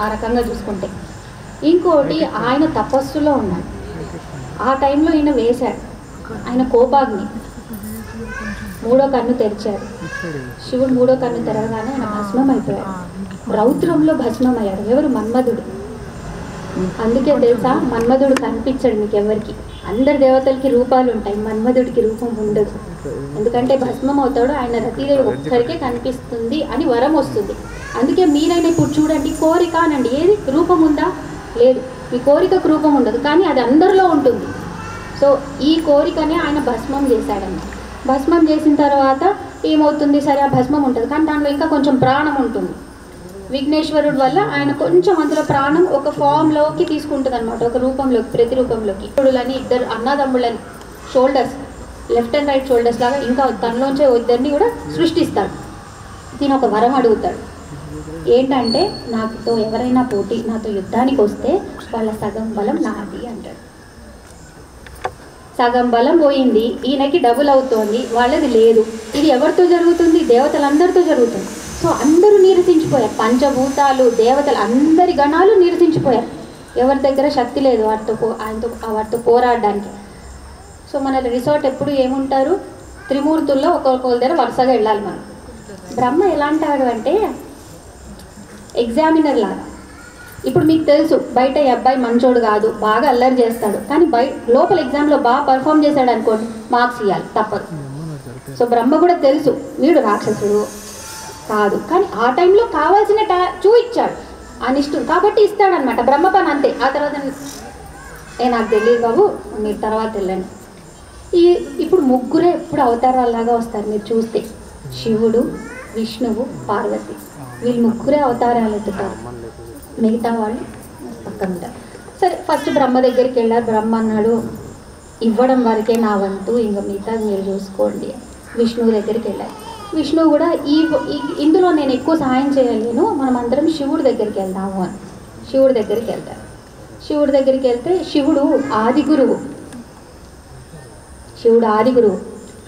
ఆ రకంగా చూసుకుంటే ఇంకోటి ఆయన తపస్సులో ఉన్నాడు. ఆ టైంలో ఈయన వేశాడు, ఆయన కోపాగ్ని మూడో కన్ను తెరిచాడు. శివుడు మూడో కన్ను తెరవగానే ఆయన భస్మం అయిపోయాడు, రౌద్రంలో భస్మం అయ్యాడు. ఎవరు? మన్మధుడు. అందుకే తెలుసా, మన్మధుడు కనిపించాడు మీకు ఎవరికి. అందరి దేవతలకి రూపాలు ఉంటాయి, మన్మధుడికి రూపం ఉండదు. ఎందుకంటే భస్మం అవుతాడు, ఆయన రతీదేవి ఒక్కరికే కనిపిస్తుంది అని వరం వస్తుంది. అందుకే మీరైనా ఇప్పుడు చూడండి, కోరిక అనండి, ఏది రూపం ఉందా? లేదు. మీ కోరికకు రూపం ఉండదు, కానీ అది అందరిలో ఉంటుంది. సో ఈ కోరికనే ఆయన భస్మం చేశాడన్న. భస్మం చేసిన తర్వాత ఏమవుతుంది? సరే ఆ భస్మం ఉంటుంది, కానీ దాంట్లో ఇంకా కొంచెం ప్రాణం ఉంటుంది. విఘ్నేశ్వరుడు వల్ల ఆయన కొంచెం అందులో ప్రాణం ఒక ఫామ్లోకి తీసుకుంటుంది అనమాట, ఒక రూపంలోకి, ప్రతి రూపంలోకి. అని ఇద్దరు అన్నదమ్ములని shoulders, left and right shoulders లాగా ఇంకా తనలోంచే ఇద్దరిని కూడా సృష్టిస్తాడు. దీని ఒక వరం అడుగుతాడు, ఏంటంటే నాతో ఎవరైనా పోటీ, నాతో యుద్ధానికి వస్తే వాళ్ళ సగం బలం నాది అంటాడు. సగం బలం పోయింది, ఈయనకి డబుల్ అవుతోంది, వాళ్ళది లేదు. ఇది ఎవరితో జరుగుతుంది? దేవతలందరితో జరుగుతుంది. సో అందరూ నీరసించిపోయారు, పంచభూతాలు, దేవతలు, అందరి గణాలు నీరసించిపోయారు. ఎవరి దగ్గర శక్తి లేదు వాటితో పోరాడడానికి. సో మన రిసార్ట్ ఎప్పుడు ఏముంటారు, త్రిమూర్తుల్లో ఒక్కొక్కరి దగ్గర వరుసగా వెళ్ళాలి మనం. బ్రహ్మ ఎలా అంటాడు అంటే ఎగ్జామినర్ లాగా. ఇప్పుడు మీకు తెలుసు బయట ఈ అబ్బాయి మంచోడు కాదు, బాగా అల్లరి చేస్తాడు, కానీ లోపల ఎగ్జామ్లో బాగా పర్ఫామ్ చేశాడు అనుకోండి, మార్క్స్ ఇవ్వాలి తప్పదు. సో బ్రహ్మ కూడా తెలుసు వీడు రాక్షసుడు కాదు, కానీ ఆ టైంలో కావాల్సిన చూపించాడు అనిష్టం కాబట్టి ఇస్తాడనమాట. బ్రహ్మ పని అంతే. ఆ తర్వాత నాకు తెలియదు బాబు, మీరు తర్వాత వెళ్ళండి. ఇప్పుడు ముగ్గురే ఎప్పుడు అవతారాల్లాగా వస్తారు మీరు చూస్తే, శివుడు, విష్ణువు, పార్వతి, వీళ్ళు ముగ్గురే అవతారాలు ఎత్తుతారు, మిగతా వాళ్ళు పక్కన ఉంటారు. సరే ఫస్ట్ బ్రహ్మ దగ్గరికి వెళ్ళారు. బ్రహ్మ అన్నాడు, ఇవ్వడం వరకే నా వంతు, ఇంకా మిగతా మీరు చూసుకోండి. విష్ణువు దగ్గరికి వెళ్ళారు. విష్ణువు కూడా ఇందులో నేను ఎక్కువ సహాయం చేయలేను, మనం అందరం శివుడి దగ్గరికి వెళ్దాము అని శివుడి దగ్గరికి వెళ్తారు. శివుడి దగ్గరికి వెళ్తే శివుడు ఆది గురువు,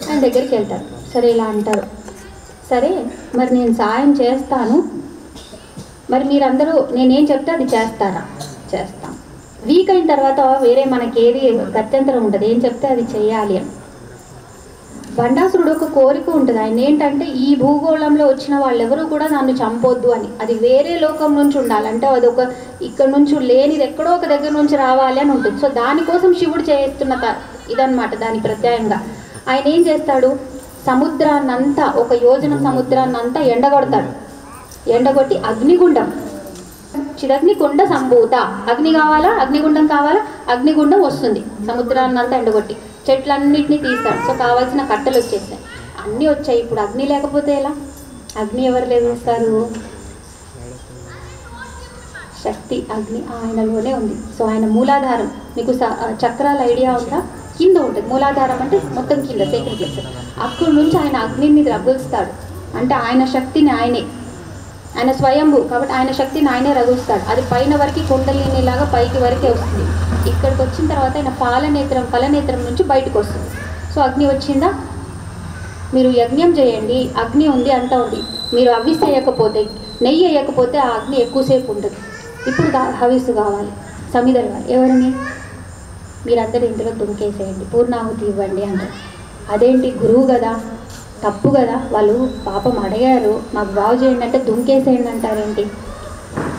ఆయన దగ్గరికి వెళ్తారు. సరే ఇలా అంటారు, సరే మరి నేను సాయం చేస్తాను, మరి మీరందరూ నేనేం చెప్తే అది చేస్తారా? చేస్తాం. వీక్ అయిన తర్వాత వేరే మనకి ఏది గత్యంతరం ఉంటుంది, ఏం చెప్తే అది చేయాలి అని. బండాసురుడు ఒక కోరిక ఉంటుంది, ఆయన ఏంటంటే ఈ భూగోళంలో వచ్చిన వాళ్ళెవరూ కూడా నన్ను చంపొద్దు అని. అది వేరే లోకం నుంచి ఉండాలి, అంటే అది ఒక ఇక్కడ నుంచి లేనిది ఎక్కడో ఒక దగ్గర నుంచి రావాలి అని ఉంటుంది. సో దానికోసం శివుడు చేస్తున్న ఇదన్నమాట. దాని ప్రత్యయంగా ఆయన ఏం చేస్తాడు, సముద్రాన్నంతా, ఒక యోజన సముద్రాన్నంతా ఎండగొడతాడు. ఎండగొట్టి అగ్నిగుండం, చిదగ్నికుండ సంభూత, అగ్ని కావాలా, అగ్నిగుండం కావాలా, అగ్నిగుండం వస్తుంది. సముద్రాన్నంతా ఎండగొట్టి చెట్లన్నింటినీ తీస్తాడు. సో కావాల్సిన కట్టెలు వచ్చేస్తాయి, అన్నీ వచ్చాయి. ఇప్పుడు అగ్ని లేకపోతే ఎలా? అగ్ని ఎవరు లేస్తారు? శక్తి, అగ్ని ఆయనలోనే ఉంది. సో ఆయన మూలాధారం, మీకు చక్రాల ఐడియా ఉందా? కింద ఉంటుంది మూలాధారం, అంటే మొత్తం కింద సేకరణ చేస్తారు. అక్కడి నుంచి ఆయన అగ్నిని రగులుస్తాడు, అంటే ఆయన శక్తిని ఆయన స్వయంభూ కాబట్టి ఆయన శక్తిని ఆయనే రగులుస్తాడు. అది పైన వరకు కుండలినిలాగా పైకి వరకే వస్తుంది. ఇక్కడికి వచ్చిన తర్వాత ఆయన ఫలనేత్రం నుంచి బయటకు వస్తుంది. సో అగ్ని వచ్చిందా, మీరు యజ్ఞం చేయండి, అగ్ని ఉంది అంటా ఉంది, మీరు హవిస్సు వేయకపోతే, నెయ్యి వేయకపోతే ఆ అగ్ని ఎక్కువసేపు ఉండదు. ఇప్పుడు హవిస్సు కావాలి, సమిధలు కావాలి. ఎవరిని? మీరందరూ ఇందులో దుంకేసేయండి, పూర్ణాహుతి ఇవ్వండి అంటారు. అదేంటి గురువు కదా, తప్పు కదా, వాళ్ళు పాపం అడిగారు మాకు బాగు చేయండి అంటే దుంకేసేయండి అంటారేంటి?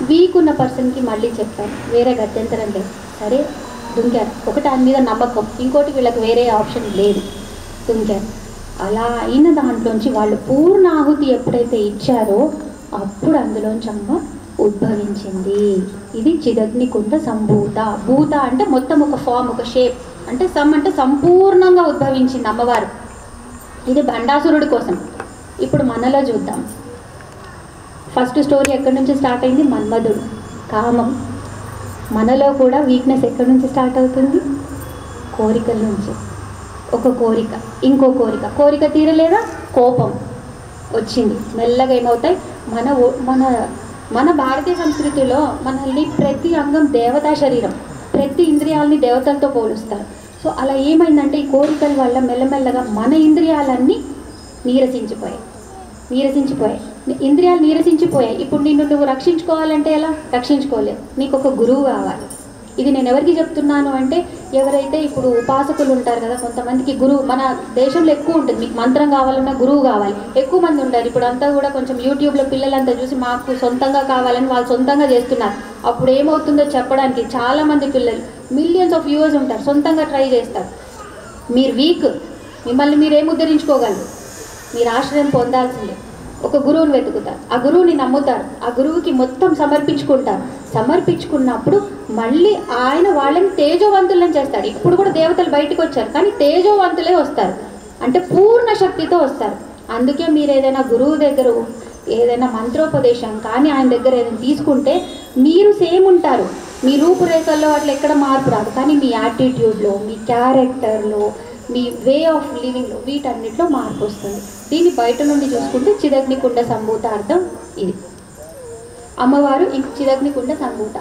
వీక్ ఉన్న పర్సన్కి మళ్ళీ చెప్పాను, వేరే గత్యంతరం లేదు. సరే దుంకారు, ఒకటి ఆయన మీద నమ్మకం, ఇంకోటి వీళ్ళకి వేరే ఆప్షన్ లేదు, దుంకారు. అలా అయిన దాంట్లోంచి వాళ్ళు పూర్ణాహుతి ఎప్పుడైతే ఇచ్చారో అప్పుడు అందులోంచి అమ్మ ఉద్భవించింది. ఇది చిదగ్నికుండ సంభూత. భూత అంటే మొత్తం ఒక ఫామ్, ఒక షేప్, అంటే అంటే సంపూర్ణంగా ఉద్భవించింది అమ్మవారు. ఇది బండాసురుడి కోసం. ఇప్పుడు మనలో చూద్దాం. ఫస్ట్ స్టోరీ ఎక్కడి నుంచి స్టార్ట్ అయింది? మన్మధుడు, కామం. మనలో కూడా వీక్నెస్ ఎక్కడి నుంచి స్టార్ట్ అవుతుంది? కోరికల నుంచి. ఒక కోరిక, ఇంకో కోరిక తీరలేదా, కోపం వచ్చింది. మెల్లగా ఏమవుతాయి, మన భారతీయ సంస్కృతిలో మనల్ని ప్రతి అంగం దేవతా శరీరం, ప్రతి ఇంద్రియాలని దేవతలతో పోలుస్తారు. సో అలా ఏమైందంటే ఈ కోరికల వల్ల మెల్లమెల్లగా మన ఇంద్రియాలన్నీ నీరసించిపోయాయి. ఇంద్రియాలు నీరసించిపోయాయి. ఇప్పుడు నువ్వు రక్షించుకోవాలంటే ఎలా? రక్షించుకోలేవు. నీకు ఒక గురువు కావాలి. ఇది నేను ఎవరికి చెప్తున్నాను అంటే, ఎవరైతే ఇప్పుడు ఉపాసకులు ఉంటారు కదా, కొంతమందికి గురువు, మన దేశంలో ఎక్కువ ఉంటుంది, మీకు మంత్రం కావాలన్నా గురువు కావాలి, ఎక్కువ మంది ఉంటారు. ఇప్పుడు అంతా కూడా కొంచెం యూట్యూబ్లో పిల్లలంతా చూసి మాకు సొంతంగా కావాలని వాళ్ళు సొంతంగా చేస్తున్నారు. అప్పుడు ఏమవుతుందో చెప్పడానికి చాలామంది పిల్లలు, మిలియన్స్ ఆఫ్ వ్యూవర్స్ ఉంటారు, సొంతంగా ట్రై చేస్తారు. మీరు వీక్, మిమ్మల్ని మీరు ఏం ఉద్ధరించుకోగలరు? మీరు ఆశ్రయం పొందాల్సిందే. ఒక గురువుని వెతుకుతారు, ఆ గురువుని నమ్ముతారు, ఆ గురువుకి మొత్తం సమర్పించుకుంటారు. సమర్పించుకున్నప్పుడు మళ్ళీ ఆయన వాళ్ళని తేజోవంతులను చేస్తాడు. ఇప్పుడు కూడా దేవతలు బయటకు వచ్చారు, కానీ తేజోవంతులే వస్తారు, అంటే పూర్ణ శక్తితో వస్తారు. అందుకే మీరు ఏదైనా గురువు దగ్గర ఏదైనా మంత్రోపదేశం కానీ ఆయన దగ్గర ఏదైనా తీసుకుంటే మీరు సేమ్ ఉంటారు. మీ రూపురేఖల్లో అట్లా ఎక్కడ మార్పు రాదు, కానీ మీ యాటిట్యూడ్లో, మీ క్యారెక్టర్లో, మీ వే ఆఫ్ లివింగ్లో, వీటన్నిటిలో మార్పు వస్తుంది. దీన్ని బయట నుండి చూసుకుంటే చిదగ్నికుండ సంభూతార్థం ఇది. అమ్మవారు ఇంక చిదగ్నికుండ సంభూత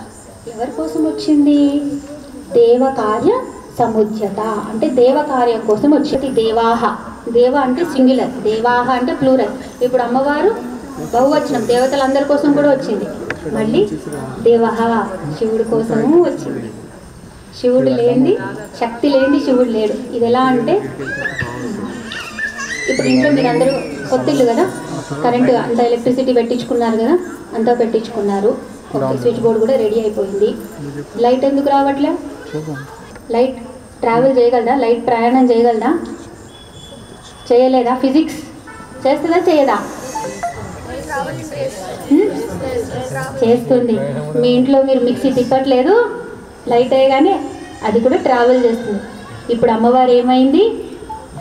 ఎవరి కోసం వచ్చింది? దేవకార్య సముద్యత, అంటే దేవకార్యం కోసం వచ్చింది. దేవాహ, దేవ అంటే సింగులర్, దేవాహ అంటే ప్లూరల్. ఇప్పుడు అమ్మవారు బహువచనం, దేవతలందరి కోసం కూడా వచ్చింది. మళ్ళీ దేవహ, శివుడి కోసము వచ్చింది. శివుడు లేనిది, శక్తి లేనిది శివుడు లేడు. ఇది ఎలా అంటే, ఇప్పుడు ఇంట్లో మీరు అందరూ కొత్తిల్లు కదా, కరెంటు అంతా ఎలక్ట్రిసిటీ పెట్టించుకున్నారు కదా, అంతా పెట్టించుకున్నారు, ఓకే, స్విచ్ బోర్డు కూడా రెడీ అయిపోయింది. లైట్ ఎందుకు రావట్లే? లైట్ ట్రావెల్ చేయగలదా? లైట్ ప్రయాణం చేయగలదా? చేయలేదా? ఫిజిక్స్ చేస్తుందా చేయదా? చేస్తుంది. మీ ఇంట్లో మీరు మిక్సీ తిప్పట్లేదు, లైట్ అయ్యగానే అది కూడా ట్రావెల్ చేస్తుంది. ఇప్పుడు అమ్మవారు ఏమైంది?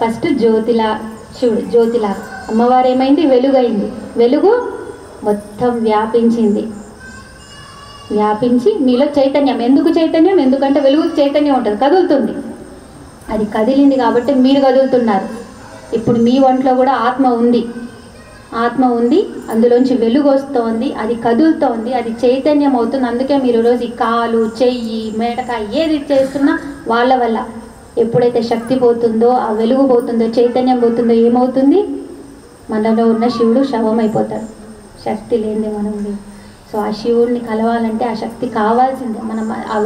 ఫస్ట్ జ్యోతిలా, శివుడు జ్యోతిలా, అమ్మవారు ఏమైంది? వెలుగైంది. వెలుగు మొత్తం వ్యాపించింది. వ్యాపించి మీలో చైతన్యం. ఎందుకు చైతన్యం? ఎందుకంటే వెలుగుకి చైతన్యం ఉంటుంది, కదులుతుంది. అది కదిలింది కాబట్టి మీరు కదులుతున్నారు. ఇప్పుడు మీ ఒంట్లో కూడా ఆత్మ ఉంది, ఆత్మ ఉంది, అందులోంచి వెలుగు వస్తోంది, అది కదులుతోంది, అది చైతన్యం అవుతుంది. అందుకే మీరు రోజు కాలు, చెయ్యి, మేటకాయ ఏది చేస్తున్నా వాళ్ళ వల్ల. ఎప్పుడైతే శక్తి పోతుందో, ఆ వెలుగు పోతుందో, చైతన్యం పోతుందో ఏమవుతుంది? మనలో ఉన్న శివుడు శవం అయిపోతాడు. శక్తి లేనిది మనం. సో ఆ శివుడిని కలవాలంటే ఆ శక్తి కావాల్సిందే. మనం ఆ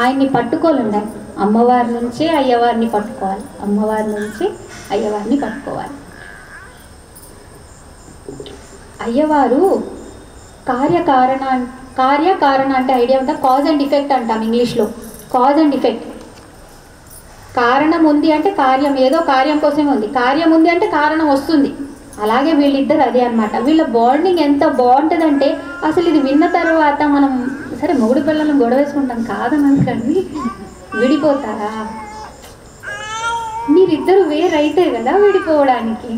ఆయన్ని పట్టుకోవాలండి. అమ్మవారి నుంచే అయ్యవారిని పట్టుకోవాలి, అమ్మవారి నుంచి అయ్యవారిని పట్టుకోవాలి. అయ్యవారు కార్యకారణ అంటే ఐడియా ఉంటా, కాజ్ అండ్ ఇఫెక్ట్ అంటాం ఇంగ్లీష్లో. Cause and effect. కారణం ఉంది అంటే కార్యం, ఏదో కార్యం కోసమే ఉంది. కార్యం ఉంది అంటే కారణం వస్తుంది. అలాగే వీళ్ళిద్దరు అదే అనమాట. వీళ్ళ బాండింగ్ ఎంత బాగుంటుందంటే, అసలు ఇది విన్న తర్వాత మనం సరే మొగుడు పిల్లలను గొడవ వేసుకుంటాం కాదని అనుకోండి, విడిపోతారా? మీరిద్దరు వేరైతే కదా విడిపోవడానికి.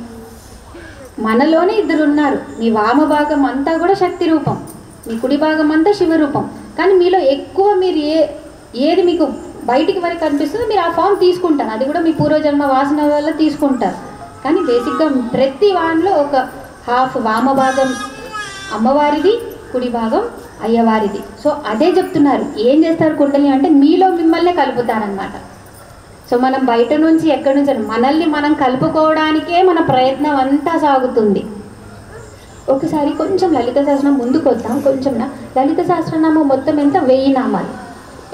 మనలోనే ఇద్దరు ఉన్నారు. మీ వామ భాగం అంతా కూడా శక్తి రూపం, మీ కుడి భాగం అంతా శివరూపం. కానీ మీలో ఎక్కువ మీరు ఏది మీకు బయటికి వరకు కనిపిస్తుందో మీరు ఆ ఫామ్ తీసుకుంటారు. అది కూడా మీ పూర్వజన్మ వాసన వల్ల తీసుకుంటారు. కానీ బేసిక్గా ప్రతి వాన్లో ఒక హాఫ్ వామ భాగం అమ్మవారిది, కుడి భాగం అయ్యవారిది. సో అదే చెప్తున్నారు. ఏం చేస్తారు కుండలి అంటే మీలో మిమ్మల్నే కలుపుతారనమాట. సో మనం బయట నుంచి ఎక్కడి నుంచి మనల్ని మనం కలుపుకోవడానికే మన ప్రయత్నం అంతా సాగుతుంది. ఒకసారి కొంచెం లలిత సహస్రనామం ముందుకు వద్దాం. కొంచెం లలిత సహస్రనామం మొత్తం ఎంత? 1000 నామాలు.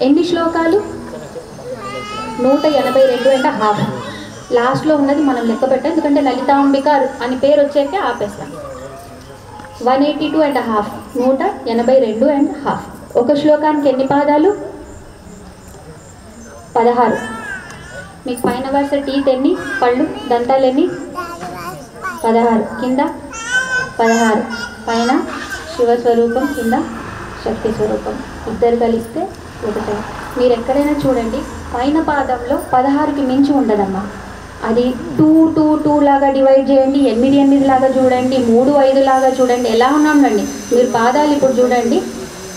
ఎన్ని శ్లోకాలు? 182 అంటే హాఫ్. లాస్ట్లో ఉన్నది మనం లెక్క పెట్టాం, ఎందుకంటే లలితాంబిక అని పేరు వచ్చాకే ఆపేస్తాం. 182 అండ్ హాఫ్, 182 అండ్ హాఫ్. ఒక శ్లోకానికి ఎన్ని పాదాలు? 16. మీకు పైన వరుస టీత్ ఎన్ని? పళ్ళు, దంతాలు ఎన్ని? 16. కింద 16. పైన శివస్వరూపం, కింద శక్తి స్వరూపం, ఇద్దరు కలిస్తే ఒకటే. మీరు ఎక్కడైనా చూడండి, పైన పాదంలో 16కి మించి ఉండదమ్మా. అది 2 లాగా డివైడ్ చేయండి, 8 లాగా చూడండి, 3 5 లాగా చూడండి, ఎలా ఉన్నామండి. మీరు పాదాలు ఇప్పుడు చూడండి,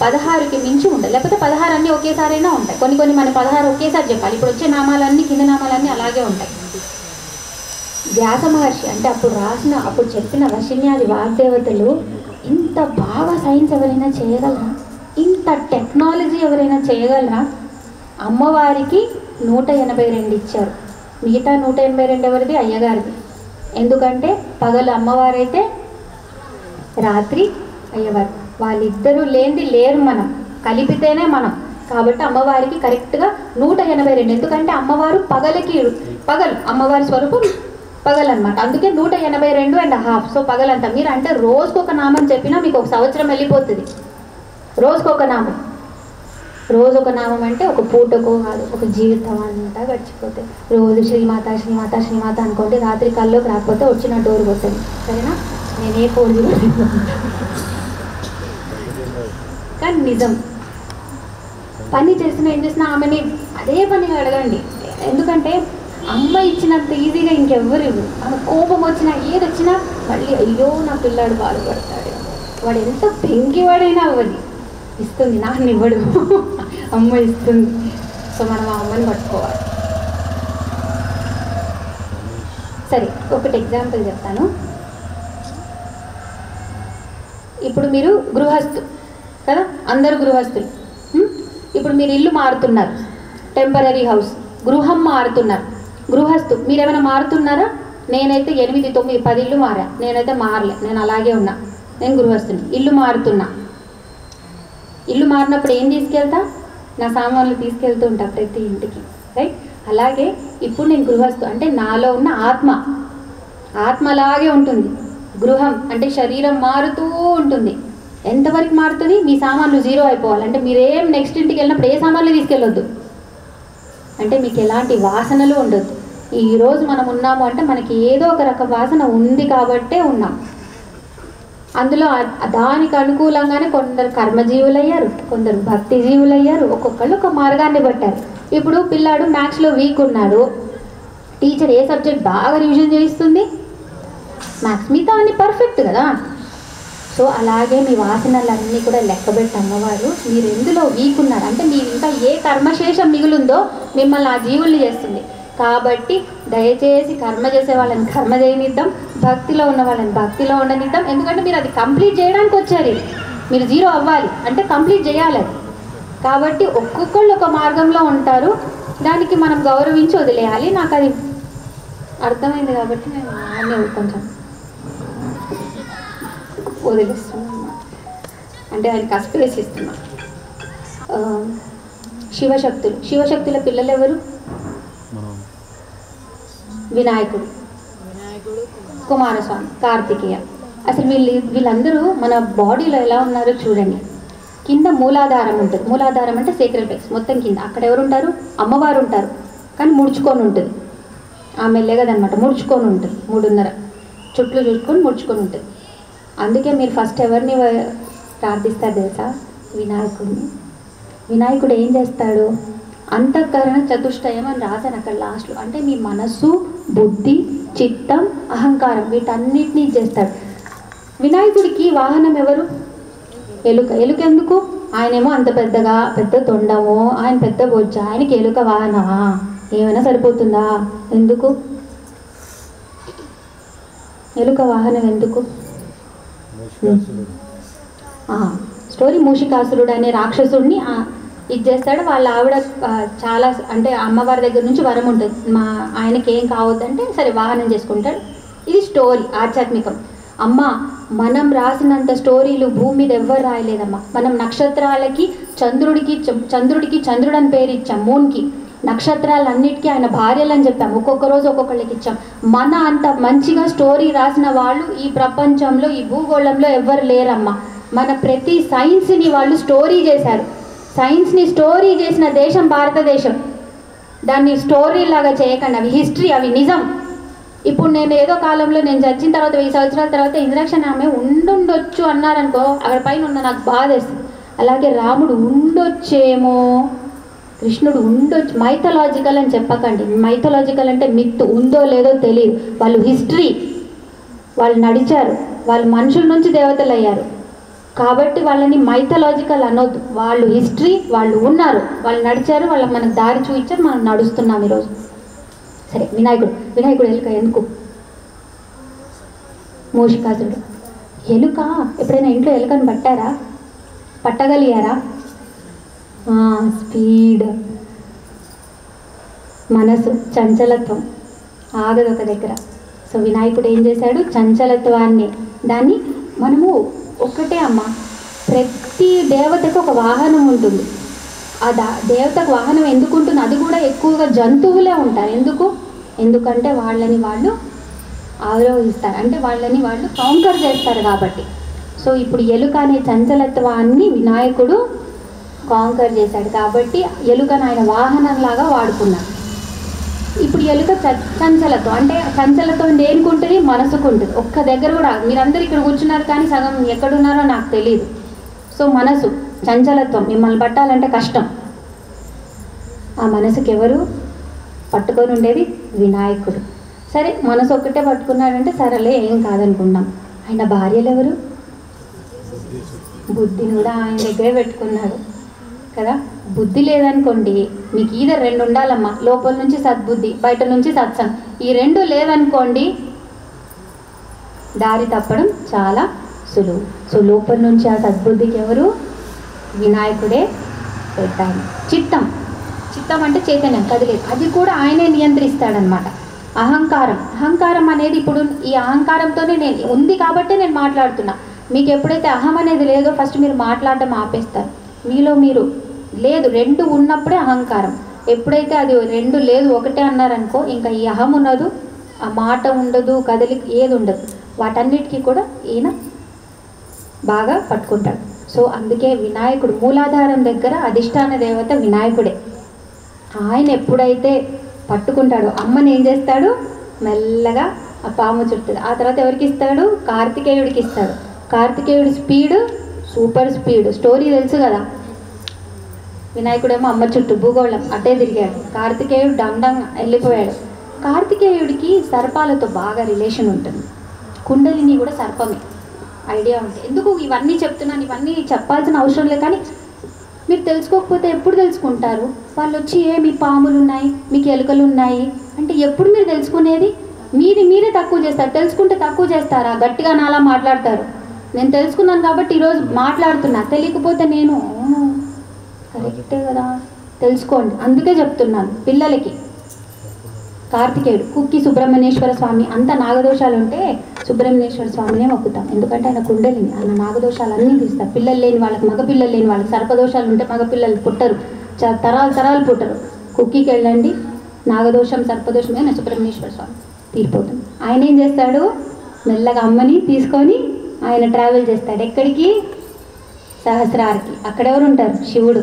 16కి మించి ఉండదు. లేకపోతే 16 అన్నీ ఒకేసారైనా ఉంటాయి. కొన్ని మన 16 ఒకేసారి చెప్పాలి. ఇప్పుడు వచ్చే నామాలన్నీ, కింద నామాలన్నీ అలాగే ఉంటాయి. వ్యాస మహర్షి అంటే అప్పుడు చెప్పిన వశిన్యాది వాగ్దేవతలు ఇంత బాగా సైన్స్ ఎవరైనా చేయగలరా? ఇంత టెక్నాలజీ ఎవరైనా చేయగలరా? అమ్మవారికి 182 ఇచ్చారు. మిగతా 182 ఎవరిది? అయ్యగారిది. ఎందుకంటే పగలు అమ్మవారైతే రాత్రి అయ్యవారు. వాళ్ళిద్దరూ లేనిది లేరు, మనం కలిపితేనే మనం. కాబట్టి అమ్మవారికి కరెక్ట్గా 182. ఎందుకంటే అమ్మవారు పగలు అమ్మవారి స్వరూపం పగలన్నమాట. అందుకే 182.5. సో పగలంతా. మీరు అంటే రోజుకొక నామం చెప్పినా మీకు ఒక సంవత్సరం వెళ్ళిపోతుంది. రోజుకొక నామం అంటే ఒక పూటకో కాదు, ఒక జీవితం అంతా గడిచిపోతాయి. రోజు శ్రీమాత శ్రీమాత శ్రీమాత అనుకోండి. రాత్రి కల్లోకి రాకపోతే వచ్చిన డోర్ కొట్టండి, సరేనా? నేనే ఫోన్ కానీ నిజం. పని చేసినా ఏం చేసినా ఆమెని అదే పనిగా అడగండి. ఎందుకంటే అమ్మ ఇచ్చినంత ఈజీగా ఇంకెవ్వరు ఇవ్వరు. ఆమె కోపం వచ్చినా ఏది వచ్చినా మళ్ళీ అయ్యో నా పిల్లాడు బాధపడతాడు, వాడు ఎంత పెంకివాడైనా అవ్వది, ఇస్తుంది. నాన్న ఇవ్వడు, అమ్మ ఇస్తుంది. సో మనం ఆ అమ్మని పట్టుకోవాలి. సరే, ఒకటి ఎగ్జాంపుల్ చెప్తాను. ఇప్పుడు మీరు గృహస్థు కదా, అందరూ గృహస్థులు. ఇప్పుడు మీరు ఇల్లు మారుతున్నారు, టెంపరీ హౌస్, గృహం మారుతున్నారు. గృహస్థు మీరేమైనా మారుతున్నారా? నేనైతే 8, 9, 10 ఇల్లు మారా. నేనైతే మారలే, నేను అలాగే ఉన్నా. నేను గృహస్థుని. ఇల్లు మారుతున్నా. ఇల్లు మారినప్పుడు ఏం తీసుకెళ్తా? నా సామాన్లు తీసుకెళ్తూ ఉంటా ప్రతి ఇంటికి, రైట్? అలాగే ఇప్పుడు నేను గృహస్థు అంటే నాలో ఉన్న ఆత్మ అలాగే ఉంటుంది. గృహం అంటే శరీరం మారుతూ ఉంటుంది. ఎంతవరకు మారుతుంది? మీ సామాన్లు 0 అయిపోవాలి. అంటే మీరేం నెక్స్ట్ ఇంటికి వెళ్ళినప్పుడు ఏ సామాన్లు తీసుకెళ్ళొద్దు. అంటే మీకు ఎలాంటి వాసనలు ఉండొద్దు. ఈరోజు మనం ఉన్నాము అంటే మనకి ఏదో ఒక రకం వాసన ఉంది కాబట్టే ఉన్నాం. అందులో దానికి అనుకూలంగానే కొందరు కర్మజీవులయ్యారు, కొందరు భక్తి జీవులయ్యారు. ఒక్కొక్కళ్ళు ఒక మార్గాన్ని పట్టారు. ఇప్పుడు పిల్లాడు మ్యాథ్స్లో వీక్ ఉన్నాడు, టీచర్ ఏ సబ్జెక్ట్ బాగా రివిజన్ చేయిస్తుంది? మ్యాథ్స్. మిగతా అన్ని పర్ఫెక్ట్ కదా. సో అలాగే మీ వాసనలన్నీ కూడా లెక్కబెట్టి అమ్మవారు మీరు ఎందులో వీక్ ఉన్నారు అంటే మీరు ఇంకా ఏ కర్మశేషం మిగులుందో మిమ్మల్ని ఆ జీవుల్ని చేస్తుంది. కాబట్టి దయచేసి కర్మ చేసే వాళ్ళని కర్మ చేయనిద్దాం, భక్తిలో ఉన్న వాళ్ళని భక్తిలో ఉండనిద్దాం. ఎందుకంటే మీరు అది కంప్లీట్ చేయడానికి వచ్చారు. మీరు 0 అవ్వాలి అంటే కంప్లీట్ చేయాలి అది. కాబట్టి ఒక్కొక్కళ్ళు ఒక మార్గంలో ఉంటారు, దానికి మనం గౌరవించి వదిలేయాలి. నాకు అది అర్థమైంది కాబట్టి నేను కొంచెం వదిలేస్తున్నాను, అంటే ఆయనకి స్పేస్ ఇస్తున్నా. శివశక్తుల పిల్లలు ఎవరు? వినాయకుడు, కుమారస్వామి, కార్తికేయ. అసలు వీళ్ళందరూ మన బాడీలో ఎలా ఉన్నారో చూడండి. కింద మూలాధారం ఉంటుంది. మూలాధారం అంటే సేక్రెడ్ ప్లేస్, మొత్తం కింద. అక్కడ ఎవరు ఉంటారు? అమ్మవారు ఉంటారు, కానీ ముడుచుకొని ఉంటుంది. ఆమె లేగదనమాట, ముడుచుకొని ఉంటుంది. 3.5 చుట్లు చూసుకొని ముడుచుకొని ఉంటుంది. అందుకే మీరు ఫస్ట్ ఎవరిని ప్రార్థిస్తారు తెలుసా? వినాయకుడిని. వినాయకుడు ఏం చేస్తాడు? అంతఃకరణ చతుష్టయం అని రాశాను అక్కడ లాస్ట్లో. అంటే మీ మనస్సు, బుద్ధి, చిత్తం, అహంకారం వీటన్నిటినీ చేస్తాడు. వినాయకుడికి వాహనం ఎవరు? ఎలుక. ఎలుక ఎందుకు? ఆయనేమో అంత పెద్ద తొండమో, ఆయన పెద్ద బొజ్జ, ఆయనకి ఎలుక వాహనమా? ఏమైనా సరిపోతుందా? ఎందుకు ఎలుక వాహనం? ఎందుకు? స్టోరీ మూషికాసురుడు అనే రాక్షసుడిని ఇది చేస్తాడు. వాళ్ళ ఆవిడ చాలా అంటే అమ్మవారి దగ్గర నుంచి వరం ఉంటుంది, ఆయనకి ఏం కావద్దంటే సరే వాహనం చేసుకుంటాడు. ఇది స్టోరీ, ఆధ్యాత్మికం. అమ్మ, మనం రాసినంత స్టోరీలు భూమి మీద ఎవ్వరు రాయలేదమ్మా. మనం నక్షత్రాలకి చంద్రుడికి చంద్రుడు అని పేరు ఇచ్చాం, మూన్కి. నక్షత్రాలన్నిటికీ ఆయన భార్యలని చెప్పాం. ఒక్కొక్క రోజు ఒక్కొక్కళ్ళకి ఇచ్చాం. మన అంత మంచిగా స్టోరీ రాసిన వాళ్ళు ఈ ప్రపంచంలో, ఈ భూగోళంలో ఎవ్వరు లేరమ్మా. మన ప్రతి సైన్స్ని వాళ్ళు స్టోరీ చేశారు. సైన్స్ని స్టోరీ చేసిన దేశం భారతదేశం. దాన్ని స్టోరీ లాగా చేయకండి, అవి హిస్టరీ, అవి నిజం. ఇప్పుడు నేను ఏదో కాలంలో నేను చచ్చిన తర్వాత 1000 సంవత్సరాల తర్వాత ఇంద్రాక్షణ ఆమె ఉండుండొచ్చు అన్నారనుకో, అక్కడ పైన ఉన్న నాకు బాధ వేస్తుంది. అలాగే రాముడు ఉండొచ్చేమో, కృష్ణుడు ఉండొచ్చు. మైథలాజికల్ అని చెప్పకండి. మైథలాజికల్ అంటే మిత్, ఉందో లేదో తెలియదు. వాళ్ళు హిస్టరీ, వాళ్ళు నడిచారు, వాళ్ళు మనుషుల నుంచి దేవతలు అయ్యారు. కాబట్టి వాళ్ళని మైథలాజికల్ అనొద్దు. వాళ్ళు హిస్టరీ, వాళ్ళు ఉన్నారు, వాళ్ళు నడిచారు, వాళ్ళకి మనకు దారి చూపించారు, మనం నడుస్తున్నాం ఈరోజు. సరే, వినాయకుడు ఎలుక ఎందుకు? మూషికాసురుడు ఎలుక. ఎప్పుడైనా ఇంట్లో ఎలుకని పట్టగలిగారా? స్పీడ్, మనసు, చంచలత్వం, ఆగదు ఒక దగ్గర. సో వినాయకుడు ఏం చేశాడు? చంచలత్వాన్ని, దాన్ని మనము ఒక్కటే అమ్మ, ప్రతి దేవతకు ఒక వాహనం ఉంటుంది. ఆ దేవతకు వాహనం ఎందుకు ఉంటుంది? అది కూడా ఎక్కువగా జంతువులే ఉంటారు. ఎందుకంటే వాళ్ళని వాళ్ళు ఆరోహిస్తారు, అంటే వాళ్ళని వాళ్ళు కాంకర్ చేస్తారు కాబట్టి. సో ఇప్పుడు ఎలుక అనే చంచలత్వాన్ని వినాయకుడు కాంకర్ చేశాడు కాబట్టి ఎలుకను ఆయన వాహనంలాగా వాడుకున్నాడు. ఇప్పుడు ఎలుక చంచలత్వం, అంటే చంచలత్వం దేనికి ఉంటుంది? మనసుకు ఉంటుంది. ఒక్క దగ్గర కూడా, మీరందరూ ఇక్కడ కూర్చున్నారు కానీ సగం ఎక్కడున్నారో నాకు తెలియదు. సో మనసు చంచలత్వం, మిమ్మల్ని పట్టాలంటే కష్టం. ఆ మనసుకి ఎవరు పట్టుకొని ఉండేది? వినాయకుడు. సరే, మనసు ఒక్కటే పట్టుకున్నాడంటే సరేలే, ఏం కాదనుకున్నాం. ఆయన భార్యలు ఎవరు? బుద్ధిని కూడా ఆయన దగ్గరే పెట్టుకున్నాడు కదా. బుద్ధి లేదనుకోండి, మీకు ఈధ 2 ఉండాలమ్మా, లోపల నుంచి సద్బుద్ధి, బయట నుంచి సత్సంగం. ఈ 2 లేదనుకోండి దారి తప్పడం చాలా సులువు. సో లోపల నుంచి ఆ సద్బుద్ధికి ఎవరు? వినాయకుడే పెట్టాలి. చిత్తం అంటే చైతన్యం, కదిలేదు, అది కూడా ఆయనే నియంత్రిస్తాడనమాట. అహంకారం అనేది ఇప్పుడు ఈ అహంకారంతోనే నేను ఉంది కాబట్టి నేను మాట్లాడుతున్నా. మీకు ఎప్పుడైతే అహం అనేది లేదో ఫస్ట్ మీరు మాట్లాడడం ఆపేస్తారు. మీలో మీరు లేదు, 2 ఉన్నప్పుడే అహంకారం. ఎప్పుడైతే అది 2 లేదు, ఒకటే అన్నారనుకో, ఇంకా ఈ అహం ఉండదు, ఆ మాట ఉండదు, కదలిక ఏది ఉండదు. వాటన్నిటికీ కూడా ఈయన బాగా పట్టుకుంటాడు. సో అందుకే వినాయకుడు మూలాధారం దగ్గర అధిష్టాన దేవత వినాయకుడే. ఆయన ఎప్పుడైతే పట్టుకుంటాడో అమ్మని ఏం చేస్తాడు? మెల్లగా ఆ పాము చుడుతుంది. ఆ తర్వాత ఎవరికి ఇస్తాడు? కార్తికేయుడికి ఇస్తాడు. కార్తికేయుడి స్పీడ్ సూపర్ స్పీడ్, స్టోరీ తెలుసు కదా. వినాయకుడేమో అమ్మ చుట్టూ భూగోళం అట్టే తిరిగాడు, కార్తికేయుడు డండంగా వెళ్ళిపోయాడు. కార్తికేయుడికి సర్పాలతో బాగా రిలేషన్ ఉంటుంది. కుండలిని కూడా సర్పమే, ఐడియా ఉంటుంది. ఎందుకు ఇవన్నీ చెప్తున్నాను? ఇవన్నీ చెప్పాల్సిన అవసరం లేదు, కానీ మీరు తెలుసుకోకపోతే ఎప్పుడు తెలుసుకుంటారు? వాళ్ళు వచ్చి మీ పాములు ఉన్నాయి, మీకు ఎలుకలు ఉన్నాయి అంటే ఎప్పుడు మీరు తెలుసుకునేది? మీరే తక్కువ చేస్తారు. తెలుసుకుంటే తక్కువ చేస్తారా? గట్టిగా నాలా మాట్లాడతారు. నేను తెలుసుకున్నాను కాబట్టి ఈరోజు మాట్లాడుతున్నా. తెలియకపోతే నేను కరెక్టే కదా, తెలుసుకోండి. అందుకే చెప్తున్నాను పిల్లలకి. కార్తికేయుడు, కుక్కి సుబ్రహ్మణ్యేశ్వర స్వామి, అంత నాగదోషాలు ఉంటే సుబ్రహ్మణ్యేశ్వర స్వామినే మొక్కుతాం. ఎందుకంటే ఆయన కుండలిని, ఆయన నాగదోషాలు అన్నీ తీస్తారు. పిల్లలు లేని వాళ్ళకి, మగపిల్లలు లేని వాళ్ళకి, సర్పదోషాలు ఉంటే మగపిల్లలు పుట్టరు, తరాలు పుట్టరు. కుక్కికి వెళ్ళండి, నాగదోషం సర్పదోషం అయినా సుబ్రహ్మణ్యేశ్వర స్వామి తీరిపోతుంది. ఆయన ఏం చేస్తాడు? మెల్లగా అమ్మని తీసుకొని ఆయన ట్రావెల్ చేస్తాడు. ఎక్కడికి? సహస్రార్కి. అక్కడెవరు ఉంటారు? శివుడు.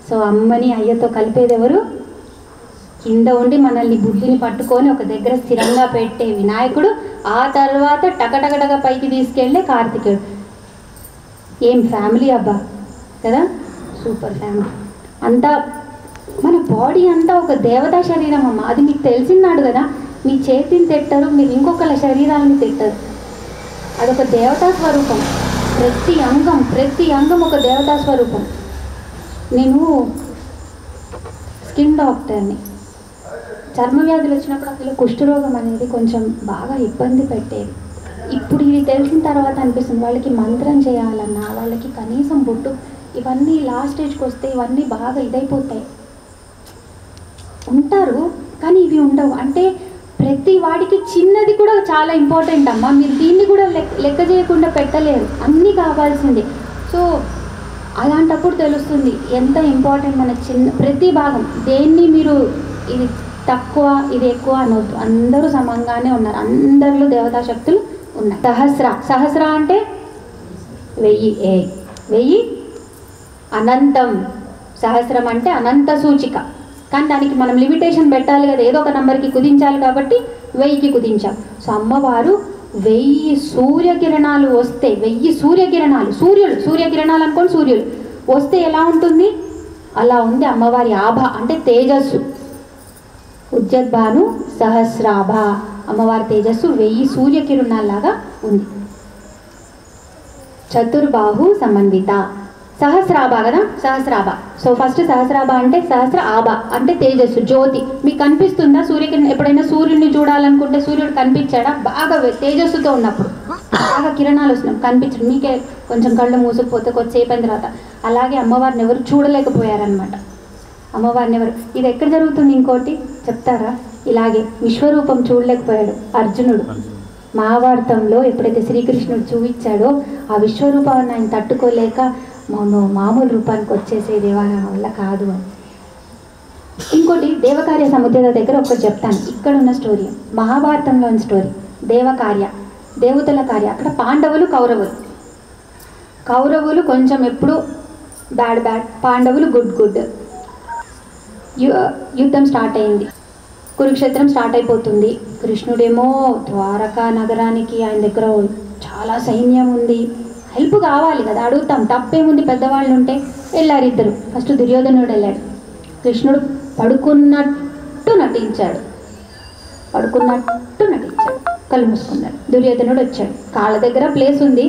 సో అమ్మని అయ్యతో కలిపేది ఎవరు? కింద ఉండి మనల్ని బుద్ధిని పట్టుకొని ఒక దగ్గర స్థిరంగా పెట్టే వినాయకుడు. ఆ తర్వాత టకటకటక పైకి తీసుకెళ్ళే కార్తికేయుడు. ఏం ఫ్యామిలీ అబ్బా కదా, సూపర్ ఫ్యామిలీ. అంతా మన బాడీ అంతా ఒక దేవతా శరీరం అమ్మ. అది మీకు తెలిసినాడు కదా. మీ చేతిని తిట్టరు, మీరు ఇంకొకళ్ళ శరీరాన్ని తిట్టరు. అదొక దేవతా స్వరూపం. ప్రతి అంగం ఒక దేవతా స్వరూపం. నేను స్కిన్ డాక్టర్ని. చర్మ వ్యాధులు వచ్చినప్పుడు అసలు కుష్ఠరోగం అనేది కొంచెం బాగా ఇబ్బంది పెట్టేది. ఇప్పుడు ఇది తెలిసిన తర్వాత అనిపిస్తుంది వాళ్ళకి మంత్రం చేయాలన్నా, వాళ్ళకి కనీసం బొట్టు, ఇవన్నీ లాస్ట్ స్టేజ్కి వస్తే ఇవన్నీ బాగా ఇదైపోతాయి. ఉంటారు కానీ ఇవి ఉండవు. అంటే ప్రతి వాడికి చిన్నది కూడా చాలా ఇంపార్టెంట్ అమ్మా. మీరు దీన్ని కూడా లెక్క చేయకుండా పెట్టలేరు, అన్నీ కావాల్సిందే. సో అలాంటప్పుడు తెలుస్తుంది ఎంత ఇంపార్టెంట్ మన ప్రతి భాగం. దేన్ని మీరు ఇది తక్కువ ఇది ఎక్కువ అనవద్దు. అందరూ సమంగానే ఉన్నారు, అందరిలో దేవతా శక్తులు ఉన్నాయి. సహస్ర అంటే 1000 అనంతం. సహస్రం అంటే అనంత సూచిక. కానీ దానికి మనం లిమిటేషన్ పెట్టాలి కదా, ఏదో ఒక నెంబర్కి కుదించాలి కాబట్టి 1000కి కుదించాం. సో అమ్మవారు 1000 సూర్యకిరణాలు వస్తే, 1000 సూర్యకిరణాలు, సూర్యకిరణాలు అనుకోండి, సూర్యులు వస్తే ఎలా ఉంటుంది? అలా ఉంది అమ్మవారి ఆభ, అంటే తేజస్సు. ఉజ్జద్భాను సహస్రాభ, అమ్మవారి తేజస్సు 1000 సూర్యకిరణాల్లాగా ఉంది. చతుర్బాహు సమన్విత, సహస్రాభ కదా, సహస్రాభ. సో ఫస్ట్ సహస్రాభ అంటే సహస్ర ఆభ అంటే తేజస్సు, జ్యోతి. మీకు కనిపిస్తుందా సూర్యకిరణం? ఎప్పుడైనా సూర్యుడిని చూడాలనుకుంటే సూర్యుడు కనిపించాడా? బాగా తేజస్సుతో ఉన్నప్పుడు బాగా కిరణాలు వస్తున్నాం, కనిపించడు. మీకే కొంచెం కళ్ళు మూసుకుపోతే కొద్దిసేపు అయిన తర్వాత. అలాగే అమ్మవారిని ఎవరు చూడలేకపోయారనమాట. అమ్మవారిని ఎవరు, ఇది ఎక్కడ జరుగుతుంది ఇంకోటి చెప్తారా? ఇలాగే విశ్వరూపం చూడలేకపోయాడు అర్జునుడు. మహాభారతంలో ఎప్పుడైతే శ్రీకృష్ణుడు చూపించాడో ఆ విశ్వరూపాన్ని ఆయన తట్టుకోలేక మామూలు రూపానికి వచ్చేసేదేవా నా వల్ల కాదు అని. ఇంకోటి దేవకార్య సముద్ర దగ్గర ఒకటి చెప్తాను. ఇక్కడ ఉన్న స్టోరీ మహాభారతంలోని స్టోరీ. దేవకార్య, దేవతల కార్య. అక్కడ పాండవులు కౌరవులు కొంచెం ఎప్పుడు బ్యాడ్, పాండవులు గుడ్. యుద్ధం స్టార్ట్ అయింది, కురుక్షేత్రం స్టార్ట్ అయిపోతుంది. కృష్ణుడేమో ద్వారకా నగరానికి ఆయన దగ్గర చాలా సైన్యం ఉంది, హెల్ప్ కావాలి కదా, అడుగుతాం, తప్పేముంది, పెద్దవాళ్ళు ఉంటే. వెళ్ళారు ఇద్దరు. ఫస్ట్ దుర్యోధనుడు వెళ్ళాడు. కృష్ణుడు పడుకున్నట్టు నటించాడు, కళ్ళు మూసుకున్నాడు. దుర్యోధనుడు వచ్చాడు, కాళ్ళ దగ్గర ప్లేస్ ఉంది,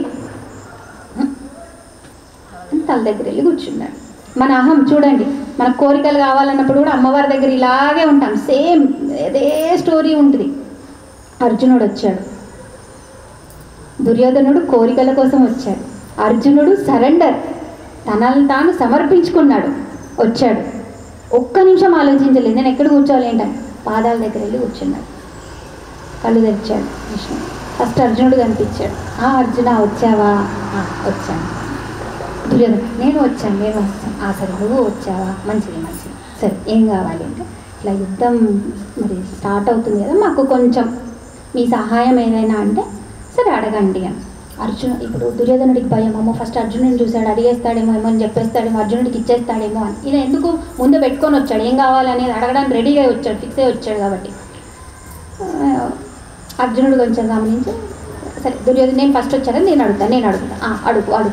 తల దగ్గర వెళ్ళి కూర్చున్నాడు. మన అహం చూడండి, మన కోరికలు కావాలన్నప్పుడు కూడా అమ్మవారి దగ్గర ఇలాగే ఉంటాం, సేమ్ అదే స్టోరీ ఉంటుంది. అర్జునుడు వచ్చాడు, దుర్యోధనుడు కోరికల కోసం వచ్చాడు, అర్జునుడు సరెండర్, తనను తాను సమర్పించుకున్నాడు, వచ్చాడు. ఒక్క నిమిషం ఆలోచించలేదు, నేను ఎక్కడ కూర్చోవాలి ఏంటని పాదాల దగ్గర వెళ్ళి కూర్చున్నాడు. కళ్ళు తెరిచాడు కృష్ణుడు. ఫస్ట్ అర్జునుడు కనిపించాడు. అర్జున వచ్చావా? వచ్చాను. దుర్యోధన నేను వస్తాను. సరే నువ్వు వచ్చావా? మంచిది. సరే ఏం కావాలి అంటే, ఇట్లా యుద్ధం మరి స్టార్ట్ అవుతుంది కదా, మాకు కొంచెం మీ సహాయం ఏదైనా అంటే సరే అడగండి అని. ఇప్పుడు దుర్యోధనుడికి భయం, అమ్మో ఫస్ట్ అర్జునుడిని చూశాడు, అడిగేస్తాడేమో, ఏమో అని చెప్పేస్తాడేమో, అర్జునుడికి ఇచ్చేస్తాడేమో అని. ఇలా ఎందుకు ముందు పెట్టుకొని వచ్చాడు, ఏం కావాలనేది అడగడానికి రెడీగా వచ్చాడు, ఫిక్స్ అయ్యి వచ్చాడు. కాబట్టి అర్జునుడు కొంచెం గమనించి, సరే దుర్యోధన నేను ఫస్ట్ వచ్చాడని నేను అడుగుతా. అడుగు.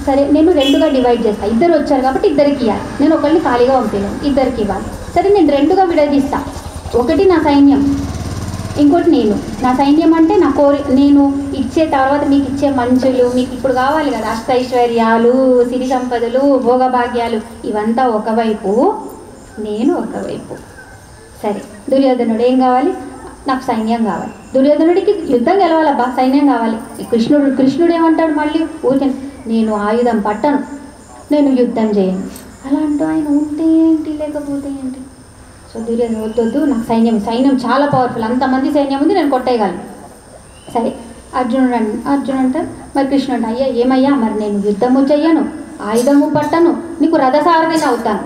సరే నేను రెండుగా డివైడ్ చేస్తాను, ఇద్దరు వచ్చారు కాబట్టి ఇద్దరికి ఇవ్వాలి, నేను ఒకరిని ఖాళీగా పంపలేను, ఇద్దరికి ఇవ్వాలి. సరే నేను రెండుగా విడదీస్తా, ఒకటి నా సైన్యం, ఇంకోటి నేను. నా సైన్యం అంటే నేను ఇచ్చే తర్వాత మీకు ఇచ్చే మంచులు, మీకు ఇప్పుడు కావాలి కదా అష్టైశ్వర్యాలు, సిరి సంపదలు, భోగభాగ్యాలు, ఇవంతా ఒకవైపు, నేను ఒకవైపు. సరే దుర్యోధనుడు ఏం కావాలి? నాకు సైన్యం కావాలి. దుర్యోధనుడికి యుద్ధం గెలవాలబ్బా, సైన్యం కావాలి. కృష్ణుడు ఏమంటాడు మళ్ళీ? ఊరికే నేను ఆయుధం పట్టను, నేను యుద్ధం చేయను. అలా అంటూ ఆయన ఉంటే ఏంటి, లేకపోతే ఏంటి? సో దుర్యోధన వద్దు, నాకు సైన్యం చాలా పవర్ఫుల్, అంతమంది సైన్యం ఉంది, నేను కొట్టేయగలను. సరే అర్జునుడు అంటారు. మరి కృష్ణుడు అయ్యా ఏమయ్యా, మరి నేను యుద్ధము చెయ్యను, ఆయుధము పట్టను, నీకు రథసారథిని అవుతాను.